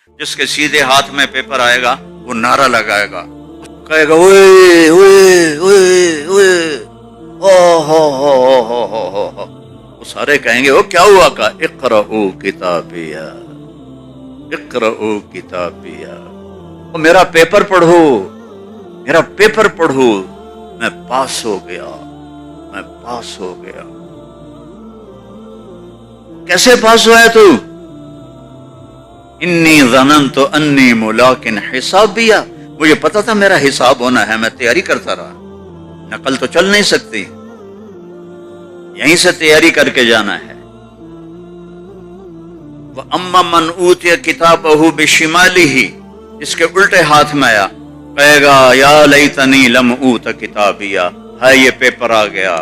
جس کے سیدھے ہاتھ میں پیپر آئے گا وہ نعرہ لگائے گا، کہے گا اوئے اوئے اوئے اوئے ہو، وہ سارے کہیں گے وہ کیا ہوا؟ کا اقرؤ کتابیہ، اقرؤ کتابیہ، وہ میرا پیپر پڑھو، میرا پیپر پڑھو، میں پاس ہو گیا، میں پاس ہو گیا۔ کیسے پاس ہوا ہے تو؟ انی ظننت انی ملاق حسابیہ، مجھے پتا تھا میرا حساب ہونا ہے، میں تیاری کرتا رہا، نقل تو چل نہیں سکتی، یہیں سے تیاری کر کے جانا ہے۔ وَأَمَّا مَنْ أُوتِيَ كِتَابَهُ بِشِمَالِهِ، اس کے الٹے ہاتھ میں آیا، کہے گا یا لیتنی لم اوت کتابیہ، ہے یہ پیپر آ گیا،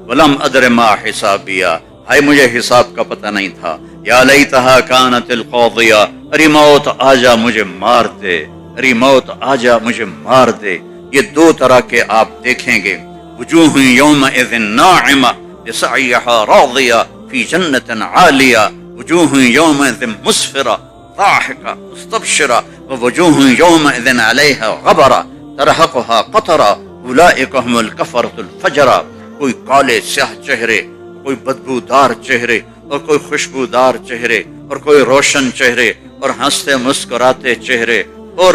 ولم ادر ما حسابیہ، ہے مجھے حساب کا پتہ نہیں تھا، یا لیتہا کانت القاضیہ، ارے موت آ جا مجھے مار دے، ارے موت آ جا مجھے مار دے۔ یہ دو طرح کے آپ دیکھیں گے، وجوہ یومئذ ناعمہ لسعیہا راضیہ فی جنت عالیہ، وجوہ یومئذ مسفرہ ضاحکہ مستبشرہ، ووجوہ یومئذ علیہا غبرہ ترہقہا قطرہ اولئک هم الکفرۃ الفجرہ۔ کوئی کالے سیاہ چہرے، کوئی بدبودار چہرے، اور کوئی خوشبودار چہرے، اور کوئی روشن چہرے، اور ہنستے مسکراتے چہرے، اور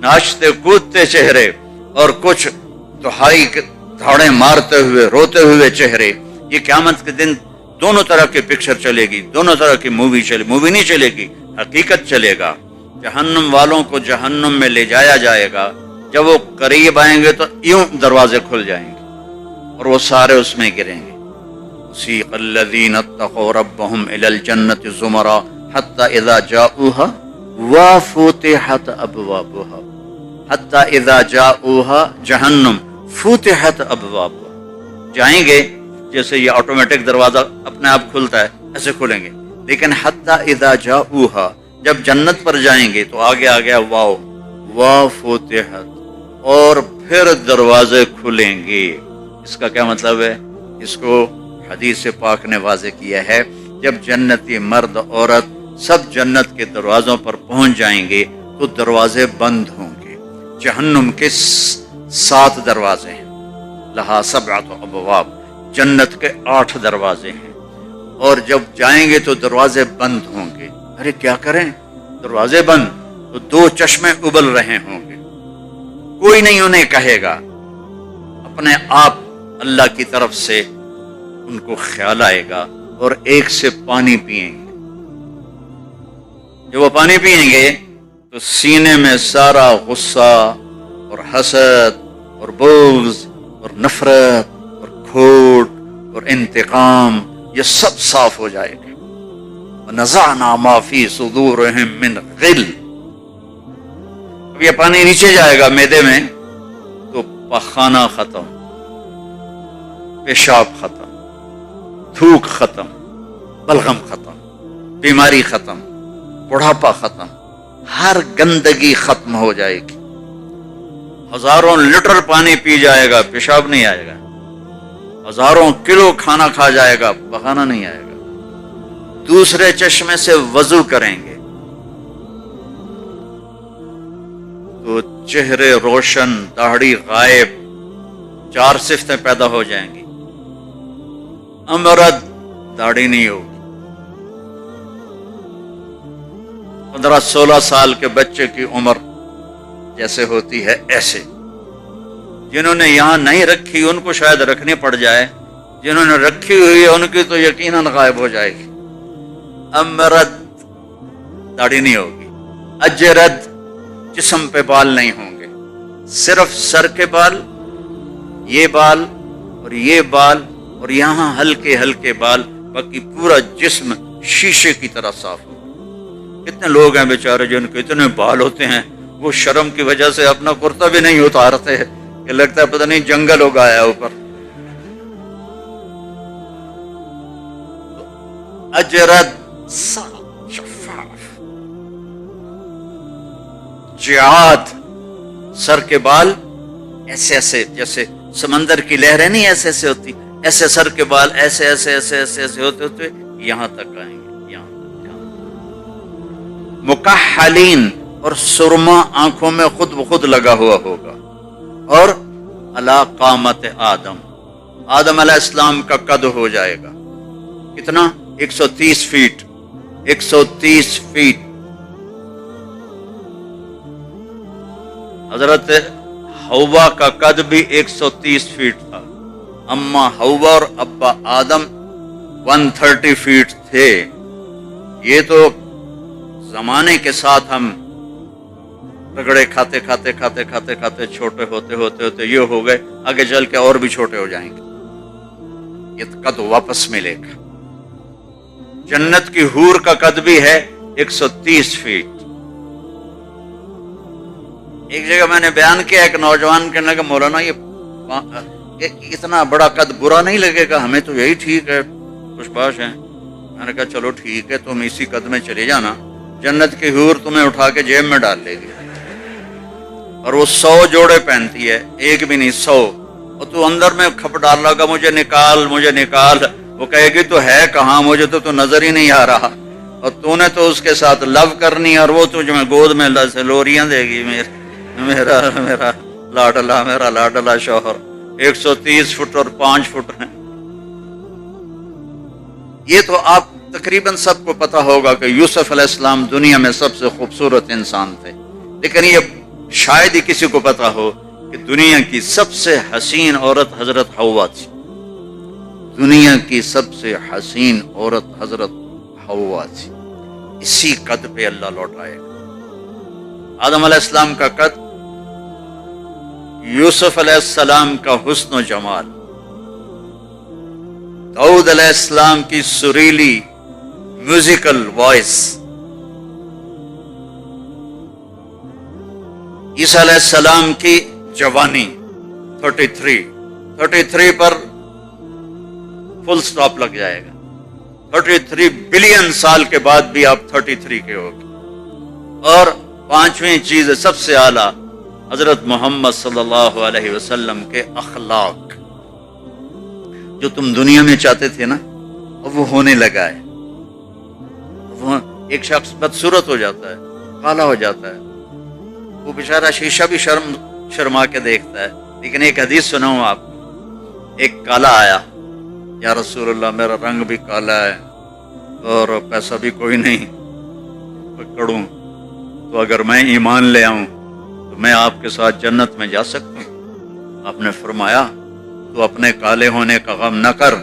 ناچتے کودتے چہرے، اور کچھ دہائی دھاڑے مارتے ہوئے روتے ہوئے چہرے۔ یہ قیامت کے دن دونوں طرح کی پکچر چلے گی، دونوں طرح کی مووی نہیں چلے گی، حقیقت چلے گا۔ جہنم والوں کو جہنم میں لے جایا جائے گا، جب وہ قریب آئیں گے تو یوں دروازے کھل جائیں گے اور وہ سارے اس میں گریں گے۔ وسیق الذین اتقوا ربهم الی الجنۃ زمرا حتی اذا جاؤوها وفتحت ابوابها، حتی اذا جاؤوها جہنم فتحت ابوابها، جائیں گے جیسے یہ آٹومیٹک دروازہ اپنے آپ کھلتا ہے ایسے کھلیں گے، لیکن حتی اذا جاؤوها، جب جنت پر جائیں گے تو آگے آ گیا واو، وفتحت، اور پھر دروازے کھلیں گے۔ اس کا کیا مطلب ہے؟ اس کو حدیث پاک نے واضح کیا ہے، جب جنتی مرد عورت سب جنت کے دروازوں پر پہنچ جائیں گے تو دروازے بند ہوں گے۔ جہنم کے 7 دروازے ہیں، لہا 7 ابواب، جنت کے 8 دروازے ہیں، اور جب جائیں گے تو دروازے بند ہوں گے۔ ارے کیا کریں، دروازے بند تو 2 چشمے ابل رہے ہوں گے، کوئی نہیں انہیں کہے گا، اپنے آپ اللہ کی طرف سے ان کو خیال آئے گا اور ایک سے پانی پئیں گے۔ جب وہ پانی پئیں گے تو سینے میں سارا غصہ اور حسد اور بغض اور نفرت اور کھوٹ اور انتقام یہ سب صاف ہو جائے گا۔ وَنَزَعْنَا مَا فِي صُدُورِهِم مِّن غِلٍّ، اب یہ پانی نیچے جائے گا معدے میں تو پخانہ ختم، پیشاب ختم، تھوک ختم، بلغم ختم، بیماری ختم، بڑھاپا ختم، ہر گندگی ختم ہو جائے گی۔ ہزاروں لیٹر پانی پی جائے گا، پیشاب نہیں آئے گا، ہزاروں کلو کھانا کھا جائے گا، پخانہ نہیں آئے گا۔ دوسرے چشمے سے وضو کریں گے تو چہرے روشن، داڑھی غائب، 4 صفتیں پیدا ہو جائیں گی۔ امرد، داڑھی نہیں ہوگی۔ 15-16 سال کے بچے کی عمر جیسے ہوتی ہے ایسے، جنہوں نے یہاں نہیں رکھی ان کو شاید رکھنی پڑ جائے، جنہوں نے رکھی ہوئی ہے ان کی تو یقیناً غائب ہو جائے گی۔ امرد، داڑھی نہیں ہوگی۔ اجرد، جسم پہ بال نہیں ہوں گے، صرف سر کے بال، یہ بال اور یہ بال اور یہاں ہلکے ہلکے بال، باقی پورا جسم شیشے کی طرح صاف ہوگا۔ کتنے لوگ ہیں بیچارے جن کے اتنے بال ہوتے ہیں وہ شرم کی وجہ سے اپنا کرتا بھی نہیں اتارتے، کہ لگتا ہے پتہ نہیں جنگل ہوگا آیا اوپر۔ اجرد، شفاف۔ جعاد، سر کے بال ایسے ایسے، جیسے سمندر کی لہریں نہیں ایسے ایسے ہوتی، ایسے سر کے بال ایسے ایسے ایسے ایسے ایسے ہوتے ہوتے یہاں تک آئیں گے، یہاں تک۔ مکحلین، اور سرما آنکھوں میں خود بخود لگا ہوا ہوگا، اور علی قامت آدم، آدم علیہ السلام کا قد ہو جائے گا کتنا؟ 130 فیٹ، 130 فیٹ۔ حضرت حوا کا قد بھی 130 فیٹ تھا، اما حوا اور ابا آدم 130 فیٹ تھے۔ یہ تو زمانے کے ساتھ ہم رگڑے کھاتے کھاتے کھاتے کھاتے کھاتے چھوٹے ہوتے ہوتے ہوتے یہ ہو گئے، آگے چل کے اور بھی چھوٹے ہو جائیں گے، یہ قد واپس ملے گا۔ جنت کی حور کا قد بھی ہے 130 فیٹ۔ ایک جگہ میں نے بیان کیا، ایک نوجوان کہنے کہ مولانا یہ اتنا بڑا قد برا نہیں لگے گا، ہمیں تو یہی ٹھیک ہے، خوش باش ہیں۔ میں نے کہا چلو ٹھیک ہے، تم اسی قد میں چلے جانا، جنت کی حور تمہیں اٹھا کے جیب میں ڈال لے گی، اور وہ 100 جوڑے پہنتی ہے، ایک بھی نہیں 100، اور تو اندر میں کھپ ڈال لگا مجھے نکال مجھے نکال، وہ کہے گی تو ہے کہاں، مجھے تو نظر ہی نہیں آ رہا، اور تو نے تو اس کے ساتھ لو کرنی، اور وہ تجھے میں گود میں لوریاں دے گی، میرا لاڈلا شوہر 130 فٹ اور 5 فٹ ہیں۔ یہ تو آپ تقریباً سب کو پتا ہوگا کہ یوسف علیہ السلام دنیا میں سب سے خوبصورت انسان تھے، لیکن یہ شاید ہی کسی کو پتا ہو کہ دنیا کی سب سے حسین عورت حضرت حوا تھی، دنیا کی سب سے حسین عورت حضرت حوا تھی۔ اسی قد پہ اللہ لوٹائے گا۔ آدم علیہ السلام کا قد، یوسف علیہ السلام کا حسن و جمال، داؤد علیہ السلام کی سریلی میوزیکل وائس، عیسیٰ علیہ السلام کی جوانی 33 پر فل سٹاپ لگ جائے گا، 33 بلین سال کے بعد بھی آپ 33 کے ہوگے۔ اور پانچویں چیز سب سے اعلیٰ حضرت محمد صلی اللہ علیہ وسلم کے اخلاق، جو تم دنیا میں چاہتے تھے نا، اب وہ ہونے لگا ہے۔ وہ ایک شخص بدصورت ہو جاتا ہے، کالا ہو جاتا ہے، وہ بیچارہ شیشہ بھی شرما کے دیکھتا ہے، لیکن ایک حدیث سناؤں آپ، ایک کالا آیا، یا رسول اللہ میرا رنگ بھی کالا ہے اور پیسہ بھی کوئی نہیں پکڑوں، تو اگر میں ایمان لے آؤں تو میں آپ کے ساتھ جنت میں جا سکتا ہوں؟ آپ نے فرمایا تو اپنے کالے ہونے کا غم نہ کر،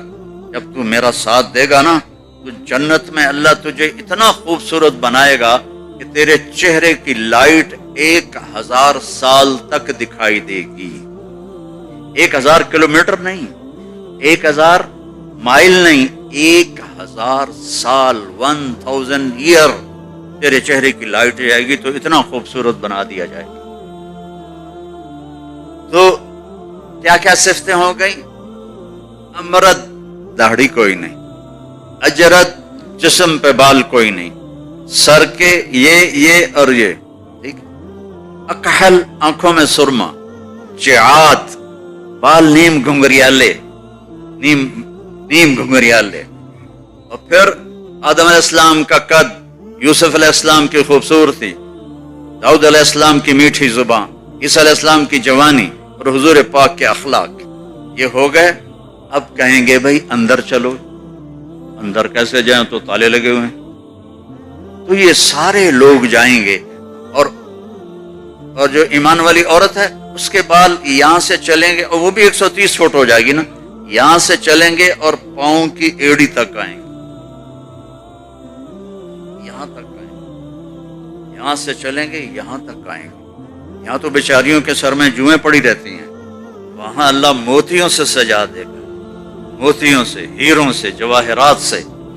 جب تو میرا ساتھ دے گا نا تو جنت میں اللہ تجھے اتنا خوبصورت بنائے گا کہ تیرے چہرے کی لائٹ 1000 سال تک دکھائی دے گی۔ 1000 کلومیٹر نہیں، 1000 مائل نہیں، 1000 سال، 1000 ایئر تیرے چہرے کی لائٹ جائے گی، تو اتنا خوبصورت بنا دیا جائے گا۔ تو کیا کیا صفتیں ہو گئی؟ امرد، داڑھی کوئی نہیں، اجرد، جسم پہ بال کوئی نہیں، سر کے یہ اور یہ، ٹھیک، اکحل، آنکھوں میں سرما، جعاد، بال نیم گھنگریالے، نیم گھنگریالے، اور پھر آدم علیہ السلام کا قد، یوسف علیہ السلام کی خوبصورتی، داؤد علیہ السلام کی میٹھی زبان، عیسیٰ علیہ السلام کی جوانی، اور حضور پاک کے اخلاق، یہ ہو گئے۔ اب کہیں گے بھائی اندر چلو، اندر کیسے جائیں؟ تو تالے لگے ہوئے ہیں۔ تو یہ سارے لوگ جائیں گے، اور جو ایمان والی عورت ہے اس کے بال یہاں سے چلیں گے، اور وہ بھی 130 فٹ ہو جائے گی نا، یہاں سے چلیں گے اور پاؤں کی ایڑی تک آئیں گے، یہاں تک آئیں گے، یہاں سے چلیں گے یہاں تک آئیں گے۔ یہاں تو بیچاریوں کے سر میں جوئیں پڑی رہتی ہیں، وہاں اللہ موتیوں سے سجا دے گا، موتیوں سے، ہیروں سے، جواہرات سے۔